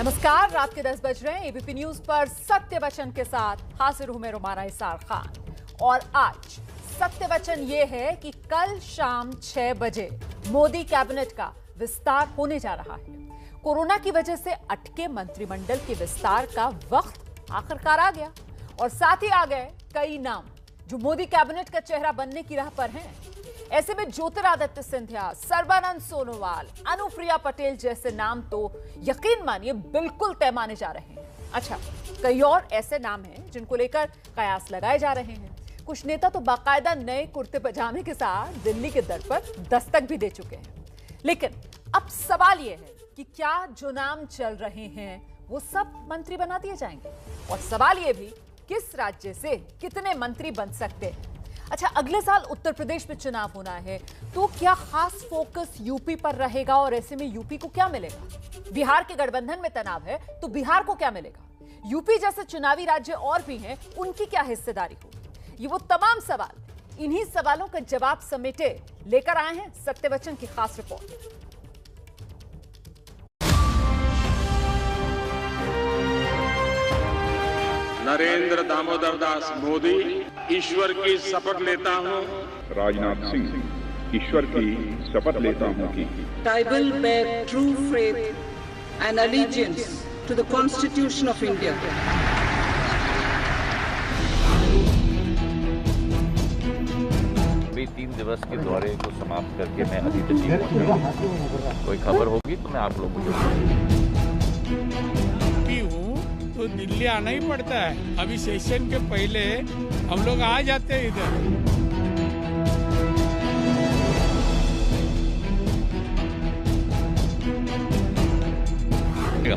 नमस्कार, रात के 10 बज रहे हैं। एबीपी न्यूज पर सत्य वचन के साथ हाजिर हूं मैं रुमाना इसार खान। और आज सत्य वचन ये है कि कल शाम 6 बजे मोदी कैबिनेट का विस्तार होने जा रहा है। कोरोना की वजह से अटके मंत्रिमंडल के विस्तार का वक्त आखिरकार आ गया और साथ ही आ गए कई नाम जो मोदी कैबिनेट का चेहरा बनने की राह पर हैं। ऐसे में ज्योतिरादित्य सिंधिया, सर्बानंद सोनोवाल, अनुप्रिया पटेल जैसे नाम तो यकीन मानिए बिल्कुल तय माने जा रहे हैं। अच्छा, कई और ऐसे नाम हैं जिनको लेकर कयास लगाए जा रहे हैं। कुछ नेता तो बाकायदा नए कुर्ते पजामे के साथ दिल्ली के दर पर दस्तक भी दे चुके हैं। लेकिन अब सवाल यह है कि क्या जो नाम चल रहे हैं वो सब मंत्री बना दिए जाएंगे, और सवाल यह भी किस राज्य से कितने मंत्री बन सकते हैं। अच्छा, अगले साल उत्तर प्रदेश में चुनाव होना है, तो क्या खास फोकस यूपी पर रहेगा, और ऐसे में यूपी को क्या मिलेगा? बिहार के गठबंधन में तनाव है तो बिहार को क्या मिलेगा? यूपी जैसे चुनावी राज्य और भी हैं, उनकी क्या हिस्सेदारी होगी? ये वो तमाम सवाल, इन्हीं सवालों का जवाब समेटे लेकर आए हैं सत्यवचन की खास रिपोर्ट। नरेंद्र दामोदर दास मोदी ईश्वर की शपथ लेता हूँ। राजनाथ सिंह ईश्वर की शपथ लेता हूँ कि I will bear true faith and allegiance to the Constitution of India. अभी 3 दिवस के दौरे को समाप्त करके मैं अभी तक पहुंचा। कोई खबर होगी तो मैं आप लोगों को तो दिल्ली आना ही पड़ता है। अभी सेशन के पहले हम लोग आ जाते हैं इधर।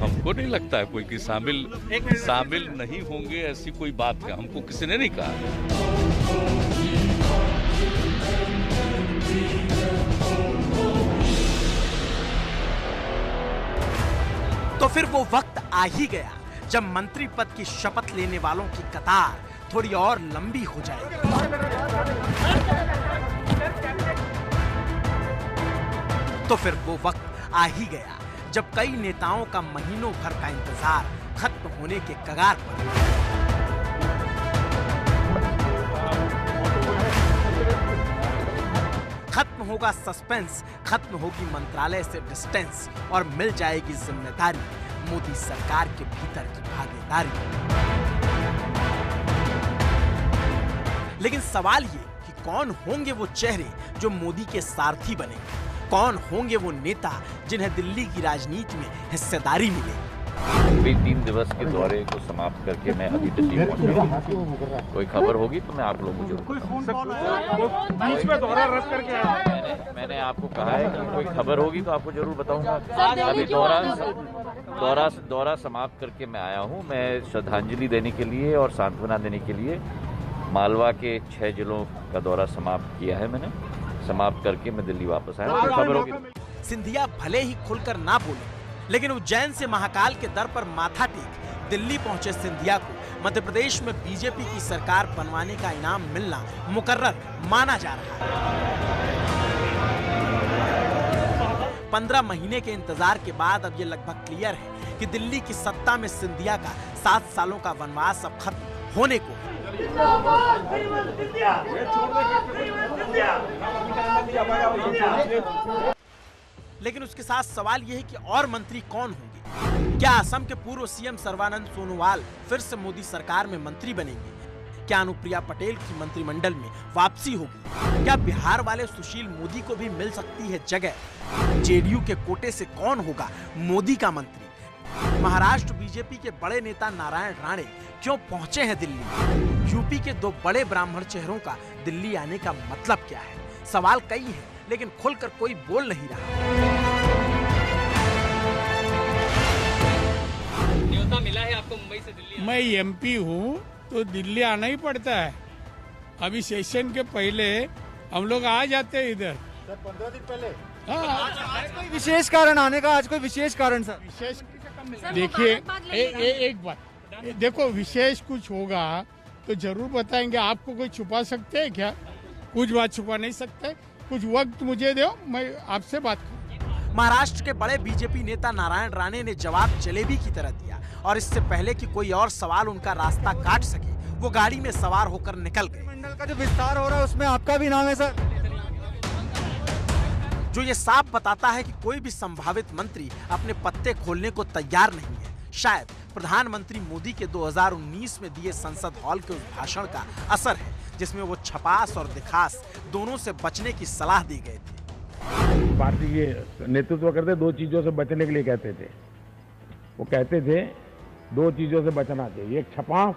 हमको नहीं लगता है कोई कि शामिल नहीं होंगे, ऐसी कोई बात है हमको किसी ने नहीं कहा। तो फिर वो वक्त आ ही गया जब मंत्री पद की शपथ लेने वालों की कतार थोड़ी और लंबी हो जाएगी। तो फिर वो वक्त आ ही गया जब कई नेताओं का महीनों भर का इंतजार खत्म होने के कगार पर। खत्म होगा सस्पेंस, खत्म होगी मंत्रालय से डिस्टेंस और मिल जाएगी जिम्मेदारी मोदी सरकार के भीतर की भागीदारी। लेकिन सवाल ये कि कौन होंगे वो चेहरे जो मोदी के सारथी बने? कौन होंगे वो नेता जिन्हें दिल्ली की राजनीति में हिस्सेदारी मिले? अभी 3 दिवस के दौरे को समाप्त करके मैं अभी तक पहुंचा। कोई खबर होगी तो मैं आप लोगों को बीच में दौरा रद्द करके आया। मैंने आपको कहा है कि कोई खबर होगी तो आपको जरूर बताऊंगा। अभी दौरा समाप्त करके मैं आया हूं। मैं श्रद्धांजलि देने के लिए और सांत्वना देने के लिए मालवा के 6 जिलों का दौरा समाप्त किया है। मैंने समाप्त करके मैं दिल्ली वापस आया। कोई खबर होगी। सिंधिया भले ही खुलकर ना बोले, लेकिन उज्जैन से महाकाल के दर पर माथा टेक दिल्ली पहुंचे सिंधिया को मध्य प्रदेश में बीजेपी की सरकार बनवाने का इनाम मिलना मुकर्रर माना जा रहा है। 15 महीने के इंतजार के बाद अब ये लगभग क्लियर है कि दिल्ली की सत्ता में सिंधिया का 7 सालों का वनवास अब खत्म होने को। लेकिन उसके साथ सवाल यह है कि और मंत्री कौन होंगे? क्या असम के पूर्व सीएम सर्बानंद सोनोवाल फिर से मोदी सरकार में मंत्री बनेंगे? क्या अनुप्रिया पटेल की मंत्रिमंडल में वापसी होगी? क्या बिहार वाले सुशील मोदी को भी मिल सकती है जगह? जेडीयू के कोटे से कौन होगा मोदी का मंत्री? महाराष्ट्र बीजेपी के बड़े नेता नारायण राणे क्यों पहुंचे हैं दिल्ली? यूपी के 2 बड़े ब्राह्मण चेहरों का दिल्ली आने का मतलब क्या है? सवाल कई हैं, लेकिन खुलकर कोई बोल नहीं रहा। न्योता मिला है आपको मुंबई से दिल्ली? मैं एमपी हूँ तो दिल्ली आना ही पड़ता है। अभी सेशन के पहले हम लोग आ जाते हैं इधर। सर 15 दिन पहले। आज कोई विशेष कारण आने का? आज कोई विशेष कारण सर? विशेष देखिए, एक बात देखो, विशेष कुछ होगा तो जरूर बताएंगे। आपको कोई छुपा सकते हैं क्या? कुछ बात छुपा नहीं सकते। कुछ वक्त मुझे दो, मैं आपसे बात करूँ। महाराष्ट्र के बड़े बीजेपी नेता नारायण राणे ने जवाब जलेबी की तरह दिया और इससे पहले कि कोई और सवाल उनका रास्ता काट सके वो गाड़ी में सवार होकर निकल गए। मंडल का जो विस्तार हो रहा है उसमें आपका भी नाम है सर, जो ये साफ बताता है कि कोई भी संभावित मंत्री अपने पत्ते खोलने को तैयार नहीं है। शायद प्रधानमंत्री मोदी के 2019 में दिए संसद हॉल के उस भाषण का असर है जिसमें वो छपास और दिखास दोनों से बचने की सलाह दी गए थे। पार्टी के नेतृत्व करते 2 चीजों से बचने के लिए कहते थे। वो कहते थे 2 चीजों से बचना चाहिए, एक छपास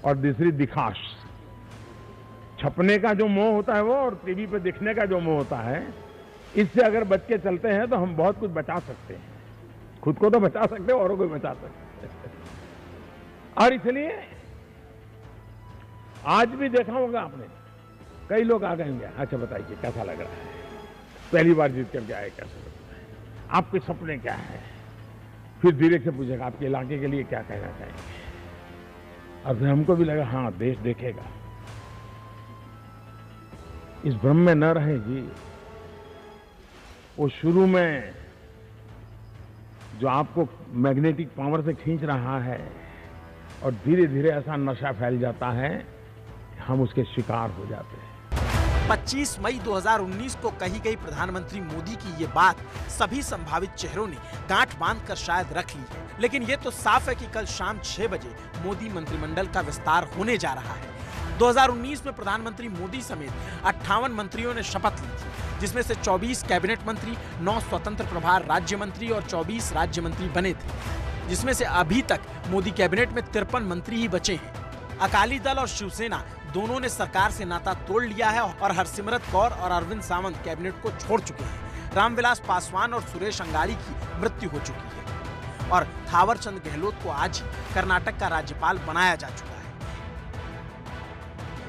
और दूसरी दिखास। छपने का जो मोह होता है वो और टीवी पे दिखने का जो मोह होता है, इससे अगर बच के चलते हैं तो हम बहुत कुछ बचा सकते हैं। खुद को तो बचा सकते हैं, औरों को बचा सकते हैं। और इसलिए आज भी देखा होगा आपने, कई लोग आ गए होंगे, अच्छा बताइए कैसा लग रहा है, पहली बार जीत करके आए, कैसा लगता है, आपके सपने क्या है। फिर धीरे से पूछेगा आपके इलाके के लिए क्या कहना चाहेंगे। और फिर हमको भी लगा हाँ देश देखेगा। इस भ्रम में न रहे जी। वो शुरू में जो आपको मैग्नेटिक पावर से खींच रहा है और धीरे धीरे ऐसा नशा फैल जाता है, हम उसके शिकार हो जाते हैं। 25 मई 2019 को कही गई प्रधानमंत्री मोदी की ये बात सभी संभावित चेहरों ने गांठ बांधकर शायद रख ली है, लेकिन ये तो साफ है कि कल शाम 6 बजे मोदी मंत्रिमंडल का विस्तार होने जा रहा है। 2019 में प्रधानमंत्री मोदी समेत 58 मंत्रियों ने शपथ ली थी, जिसमें से 24 कैबिनेट मंत्री, 9 स्वतंत्र प्रभार राज्य मंत्री और 24 राज्य मंत्री बने थे, जिसमें से अभी तक मोदी कैबिनेट में 53 मंत्री ही बचे हैं। अकाली दल और शिवसेना दोनों ने सरकार से नाता तोड़ लिया है और हरसिमरत कौर और अरविंद सावंत कैबिनेट को छोड़ चुके हैं। रामविलास पासवान और सुरेश अंगाड़ी की मृत्यु हो चुकी है और थावरचंद गहलोत को आज ही कर्नाटक का राज्यपाल बनाया जा चुका है।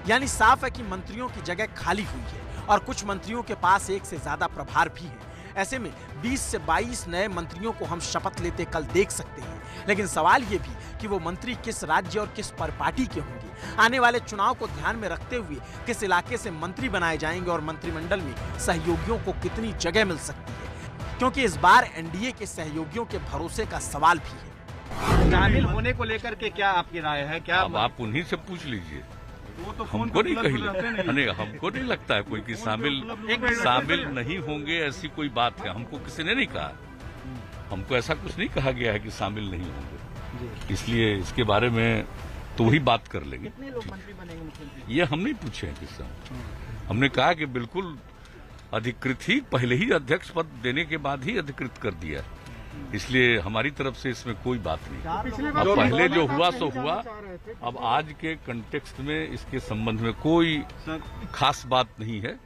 यानी साफ है कि मंत्रियों की जगह खाली हुई है और कुछ मंत्रियों के पास एक से ज्यादा प्रभार भी है। ऐसे में 20 से 22 नए मंत्रियों को हम शपथ लेते कल देख सकते हैं, लेकिन सवाल ये भी कि वो मंत्री किस राज्य और किस पार्टी के होंगे। आने वाले चुनाव को ध्यान में रखते हुए किस इलाके से मंत्री बनाए जाएंगे और मंत्रिमंडल में सहयोगियों को कितनी जगह मिल सकती है, क्योंकि इस बार एनडीए के सहयोगियों के भरोसे का सवाल भी है। शामिल होने को लेकर के क्या आपकी राय है? क्या अब आप उन्हीं से पूछ लीजिए। हमको नहीं हमको नहीं लगता है कोई कि शामिल नहीं होंगे, ऐसी कोई बात है। हमको किसी ने नहीं कहा, हमको ऐसा कुछ नहीं कहा गया है कि शामिल नहीं होंगे, इसलिए इसके बारे में तो वही बात कर लेंगे। कितने लोग मंत्री बनेंगे मुख्यमंत्री? ये हम नहीं पूछे हैं किससे। हमने कहा कि बिल्कुल अधिकृत ही, पहले ही अध्यक्ष पद देने के बाद ही अधिकृत कर दिया, इसलिए हमारी तरफ से इसमें कोई बात नहीं। अब पहले जो हुआ सो हुआ। अब आज के कंटेक्स्ट में इसके संबंध में कोई खास बात नहीं है।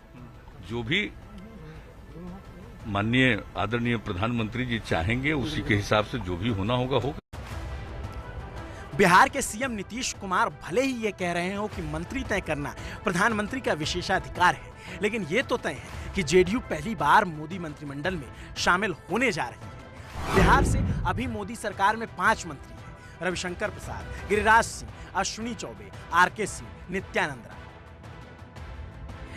जो भी माननीय आदरणीय प्रधानमंत्री जी चाहेंगे उसी के हिसाब से जो भी होना होगा होगा। बिहार के सीएम नीतीश कुमार भले ही ये कह रहे हो कि मंत्री तय करना प्रधानमंत्री का विशेषाधिकार है, लेकिन ये तो तय है कि जेडीयू पहली बार मोदी मंत्रिमंडल में शामिल होने जा रही है। बिहार से अभी मोदी सरकार में 5 मंत्री हैं: रविशंकर प्रसाद, गिरिराज सिंह, अश्विनी चौबे, आरके सिंह, नित्यानंद राय।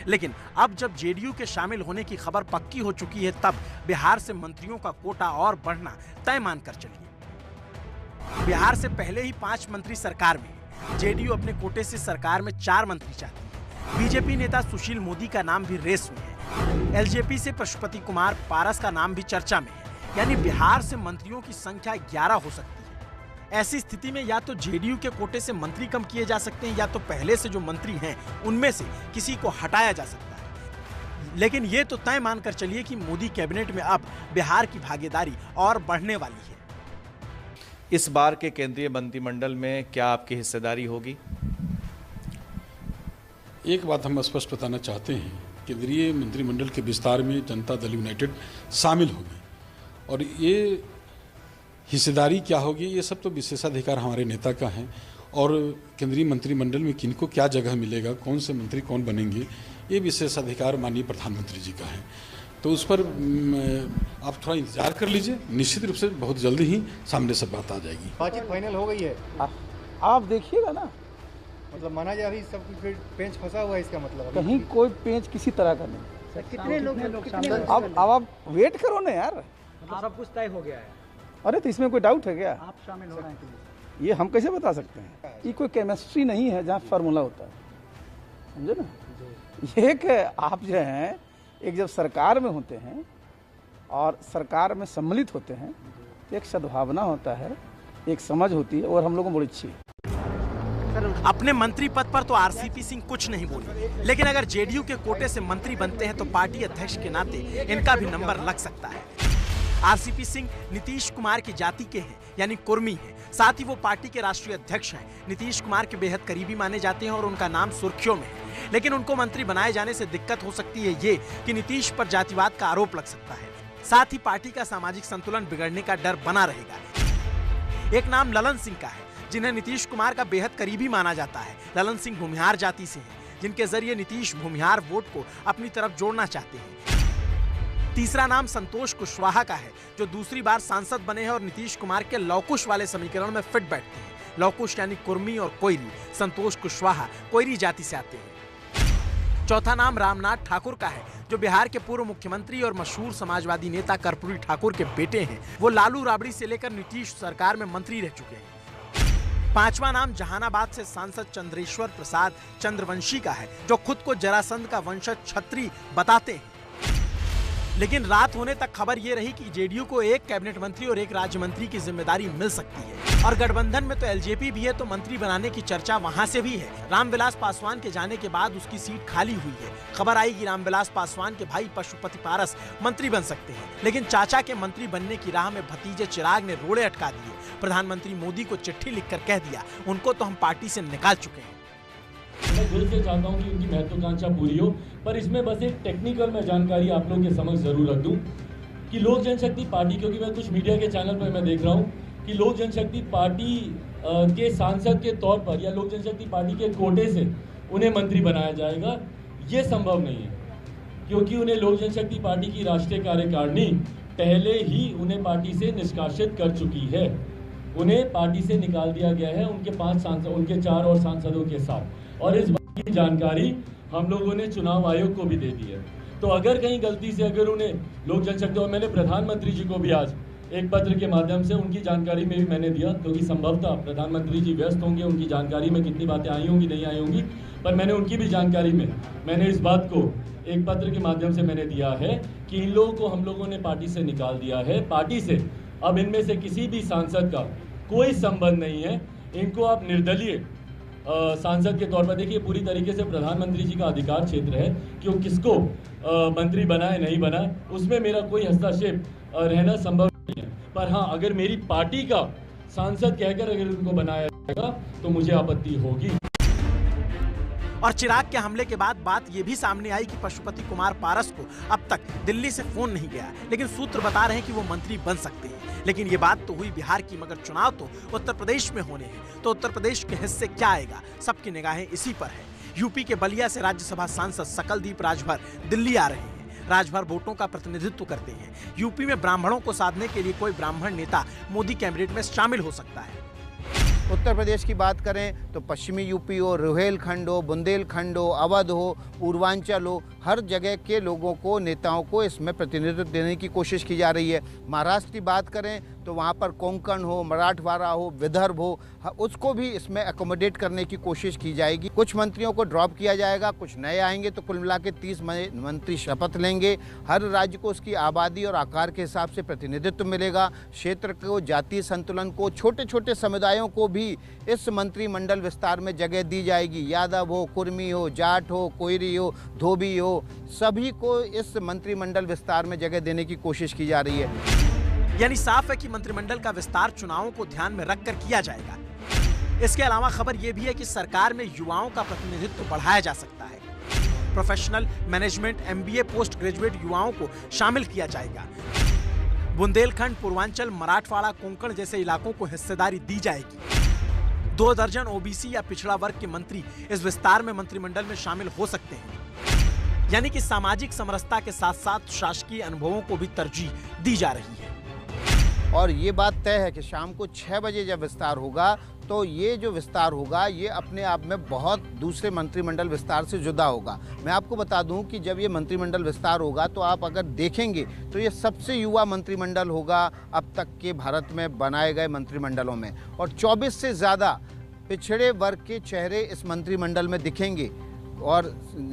लेकिन अब जब जेडीयू के शामिल होने की खबर पक्की हो चुकी है, तब बिहार से मंत्रियों का कोटा और बढ़ना तय मानकर चलिए। बिहार से पहले ही 5 मंत्री सरकार में है। जेडीयू अपने कोटे से सरकार में 4 मंत्री चाहती है। बीजेपी नेता सुशील मोदी का नाम भी रेस में है। एलजेपी से पशुपति कुमार पारस का नाम भी चर्चा में है। यानी बिहार से मंत्रियों की संख्या 11 हो सकती है। ऐसी स्थिति में या तो जेडीयू के कोटे से मंत्री कम किए जा सकते हैं, या तो पहले से जो मंत्री हैं उनमें से किसी को हटाया जा सकता है। लेकिन ये तो तय मानकर चलिए कि मोदी कैबिनेट में अब बिहार की भागीदारी और बढ़ने वाली है। इस बार के केंद्रीय मंत्रिमंडल में क्या आपकी हिस्सेदारी होगी? एक बात हम स्पष्ट बताना चाहते हैं, केंद्रीय मंत्रिमंडल के विस्तार में जनता दल यूनाइटेड शामिल होगी और ये हिस्सेदारी क्या होगी, ये सब तो विशेषाधिकार हमारे नेता का है। और केंद्रीय मंत्रिमंडल में किनको क्या जगह मिलेगा, कौन से मंत्री कौन बनेंगे, ये विशेषाधिकार माननीय प्रधानमंत्री जी का है। तो उस पर आप थोड़ा इंतजार कर लीजिए, निश्चित रूप से बहुत जल्दी ही सामने सब बात आ जाएगी। बातचीत फाइनल हो गई है, आप देखिएगा ना, मतलब माना जाए अभी सब कुछ पेंच फंसा हुआ है, इसका मतलब कहीं कोई पेंच किसी तरह का नहीं। कितने लोग अब आप वेट करो ना यार, सब कुछ तय हो गया है। अरे तो इसमें कोई डाउट है क्या? आप शामिल हो रहे हैं ये हम कैसे बता सकते हैं? ये कोई केमिस्ट्री नहीं है जहाँ फार्मूला होता है, समझे ना? ये कि आप जो हैं एक जब सरकार में होते हैं और सरकार में सम्मिलित होते हैं, एक सद्भावना होता है, एक समझ होती है, और हम लोगों को बड़ी अच्छी है। अपने मंत्री पद पर तो आरसीपी सिंह कुछ नहीं बोले, लेकिन अगर जेडीयू के कोटे से मंत्री बनते हैं तो पार्टी अध्यक्ष के नाते इनका भी नंबर लग सकता है। आरसीपी सिंह नीतीश कुमार की जाति के हैं, यानी कुर्मी हैं। साथ ही वो पार्टी के राष्ट्रीय अध्यक्ष हैं। नीतीश कुमार के बेहद करीबी माने जाते हैं और उनका नाम सुर्खियों में है। लेकिन उनको मंत्री बनाए जाने से दिक्कत हो सकती है ये कि नीतीश पर जातिवाद का आरोप लग सकता है। साथ ही पार्टी का सामाजिक संतुलन बिगड़ने का डर बना रहेगा। एक नाम ललन सिंह का है, जिन्हें नीतीश कुमार का बेहद करीबी माना जाता है। ललन सिंह भूमिहार जाति से हैं, जिनके जरिए नीतीश भूमिहार वोट को अपनी तरफ जोड़ना चाहते हैं। तीसरा नाम संतोष कुशवाहा का है, जो दूसरी बार सांसद बने हैं और नीतीश कुमार के लौकुश वाले समीकरण में फिट बैठते हैं। लौकुश यानी कुर्मी और कोयरी, संतोष कुशवाहा कोयरी जाति से आते हैं। चौथा नाम रामनाथ ठाकुर का है, जो बिहार के पूर्व मुख्यमंत्री और मशहूर समाजवादी नेता कर्पूरी ठाकुर के बेटे हैं। वो लालू राबड़ी से लेकर नीतीश सरकार में मंत्री रह चुके हैं। पांचवा नाम जहानाबाद से सांसद चंद्रेश्वर प्रसाद चंद्रवंशी का है, जो खुद को जरासंध का वंशज छत्री बताते हैं। लेकिन रात होने तक खबर ये रही कि जेडीयू को एक कैबिनेट मंत्री और एक राज्य मंत्री की जिम्मेदारी मिल सकती है, और गठबंधन में तो एलजेपी भी है, तो मंत्री बनाने की चर्चा वहां से भी है। रामविलास पासवान के जाने के बाद उसकी सीट खाली हुई है। खबर आई कि रामविलास पासवान के भाई पशुपति पारस मंत्री बन सकते हैं, लेकिन चाचा के मंत्री बनने की राह में भतीजे चिराग ने रोड़े अटका दिए। प्रधानमंत्री मोदी को चिट्ठी लिखकर कह दिया, उनको तो हम पार्टी से निकाल चुके हैं। मैं दिल से चाहता हूं कि उनकी महत्वाकांक्षा पूरी हो, पर इसमें बस एक टेक्निकल मैं जानकारी आप लोगों के समक्ष जरूर रख दूं कि लोक जनशक्ति पार्टी, क्योंकि मैं कुछ मीडिया के चैनल पर मैं देख रहा हूं कि लोक जनशक्ति पार्टी के सांसद के तौर पर या लोक जनशक्ति पार्टी के कोटे से उन्हें मंत्री बनाया जाएगा। ये संभव नहीं है, क्योंकि उन्हें लोक जनशक्ति पार्टी की राष्ट्रीय कार्यकारिणी पहले ही उन्हें पार्टी से निष्कासित कर चुकी है। उन्हें पार्टी से निकाल दिया गया है उनके 5 सांसद, उनके 4 और सांसदों के साथ, और इस बात की जानकारी हम लोगों ने चुनाव आयोग को भी दे दी है। तो अगर कहीं गलती से अगर उन्हें लोक जनशक्ति, और मैंने प्रधानमंत्री जी को भी आज एक पत्र के माध्यम से उनकी जानकारी में भी मैंने दिया, क्योंकि संभवतः प्रधानमंत्री जी व्यस्त होंगे, उनकी जानकारी में कितनी बातें आई होंगी नहीं आई होंगी, पर मैंने उनकी भी जानकारी में मैंने इस बात को एक पत्र के माध्यम से मैंने दिया है कि इन लोगों को हम लोगों ने पार्टी से निकाल दिया है। पार्टी से अब इनमें से किसी भी सांसद का कोई संबंध नहीं है। इनको आप निर्दलीय सांसद के तौर पर देखिए, पूरी तरीके से प्रधानमंत्री जी का अधिकार क्षेत्र है कि वो किसको मंत्री बनाए नहीं बनाए, उसमें मेरा कोई हस्तक्षेप रहना संभव नहीं है। पर हाँ, अगर मेरी पार्टी का सांसद कहकर अगर उनको बनाया जाएगा तो मुझे आपत्ति होगी। और चिराग के हमले के बाद बात यह भी सामने आई कि पशुपति कुमार पारस को अब तक दिल्ली से फोन नहीं गया, लेकिन सूत्र बता रहे हैं कि वो मंत्री बन सकते हैं। लेकिन ये बात तो हुई बिहार की, मगर चुनाव तो उत्तर प्रदेश में होने हैं, तो उत्तर प्रदेश के हिस्से क्या आएगा, सबकी निगाहें इसी पर है। यूपी के बलिया से राज्यसभा सांसद सकलदीप राजभर दिल्ली आ रहे हैं। राजभर वोटों का प्रतिनिधित्व करते हैं। यूपी में ब्राह्मणों को साधने के लिए कोई ब्राह्मण नेता मोदी कैबिनेट में शामिल हो सकता है। उत्तर प्रदेश की बात करें तो पश्चिमी यूपी हो, रुहेलखंड हो, बुंदेलखंड हो, अवध हो, पूर्वांचल हो, हर जगह के लोगों को, नेताओं को इसमें प्रतिनिधित्व देने की कोशिश की जा रही है। महाराष्ट्र की बात करें तो वहाँ पर कोंकण हो, मराठवाड़ा हो, विदर्भ हो, उसको भी इसमें एकोमोडेट करने की कोशिश की जाएगी। कुछ मंत्रियों को ड्रॉप किया जाएगा, कुछ नए आएंगे, तो कुल मिला के 30 मंत्री शपथ लेंगे। हर राज्य को उसकी आबादी और आकार के हिसाब से प्रतिनिधित्व मिलेगा। क्षेत्र को, जातीय संतुलन को, छोटे छोटे समुदायों को भी इस मंत्रिमंडल विस्तार में जगह दी जाएगी। यादव हो, कुर्मी हो, जाट हो, कोयरी हो, धोबी हो, सभी को इस मंत्रिमंडल विस्तार में जगह देने की कोशिश की जा रही है। यानी साफ है कि मंत्रिमंडल का विस्तार चुनावों को ध्यान में रखकर किया जाएगा। इसके अलावा खबर यह भी है कि सरकार में युवाओं का प्रतिनिधित्व बढ़ाया जा सकता है। Professional management, MBA, post graduate युवाओं को शामिल किया जाएगा। बुंदेलखंड, पूर्वांचल, मराठवाड़ा, कोंकण जैसे इलाकों को हिस्सेदारी दी जाएगी। 2 दर्जन OBC या पिछड़ा वर्ग के मंत्री इस विस्तार में मंत्रिमंडल में शामिल हो सकते हैं। यानी कि सामाजिक समरसता के साथ साथ शासकीय अनुभवों को भी तरजीह दी जा रही है। और ये बात तय है कि शाम को 6 बजे जब विस्तार होगा तो ये जो विस्तार होगा ये अपने आप में बहुत दूसरे मंत्रिमंडल विस्तार से जुदा होगा। मैं आपको बता दूं कि जब ये मंत्रिमंडल विस्तार होगा तो आप अगर देखेंगे तो ये सबसे युवा मंत्रिमंडल होगा अब तक के भारत में बनाए गए मंत्रिमंडलों में, और 24 से ज़्यादा पिछड़े वर्ग के चेहरे इस मंत्रिमंडल में दिखेंगे, और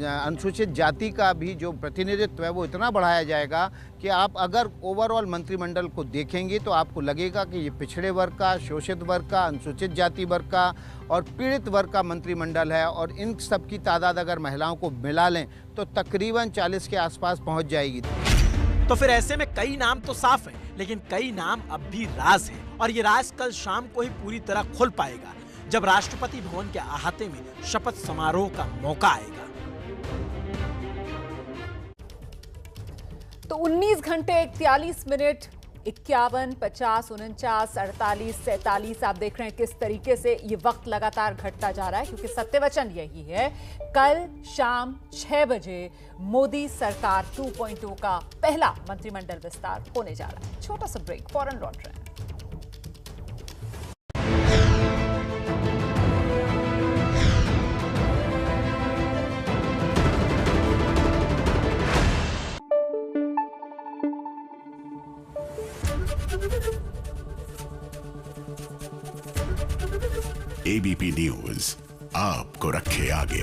अनुसूचित जाति का भी जो प्रतिनिधित्व है वो इतना बढ़ाया जाएगा कि आप अगर ओवरऑल मंत्रिमंडल को देखेंगे तो आपको लगेगा कि ये पिछड़े वर्ग का, शोषित वर्ग का, अनुसूचित जाति वर्ग का और पीड़ित वर्ग का मंत्रिमंडल है। और इन सब की तादाद अगर महिलाओं को मिला लें तो तकरीबन 40 के आसपास पहुंच जाएगी। तो फिर ऐसे में कई नाम तो साफ हैं, लेकिन कई नाम अब भी राज हैं, और ये राज कल शाम को ही पूरी तरह खुल पाएगा जब राष्ट्रपति भवन के अहाते में शपथ समारोह का मौका आएगा। तो 19 घंटे 41 मिनट 51, 50, 49, 48, 47 आप देख रहे हैं किस तरीके से ये वक्त लगातार घटता जा रहा है, क्योंकि सत्यवचन यही है, कल शाम 6 बजे मोदी सरकार 2.0 का पहला मंत्रिमंडल विस्तार होने जा रहा है। छोटा सा ब्रेक, फौरन लौट रहे हैं। एबीपी न्यूज आपको रखे आगे।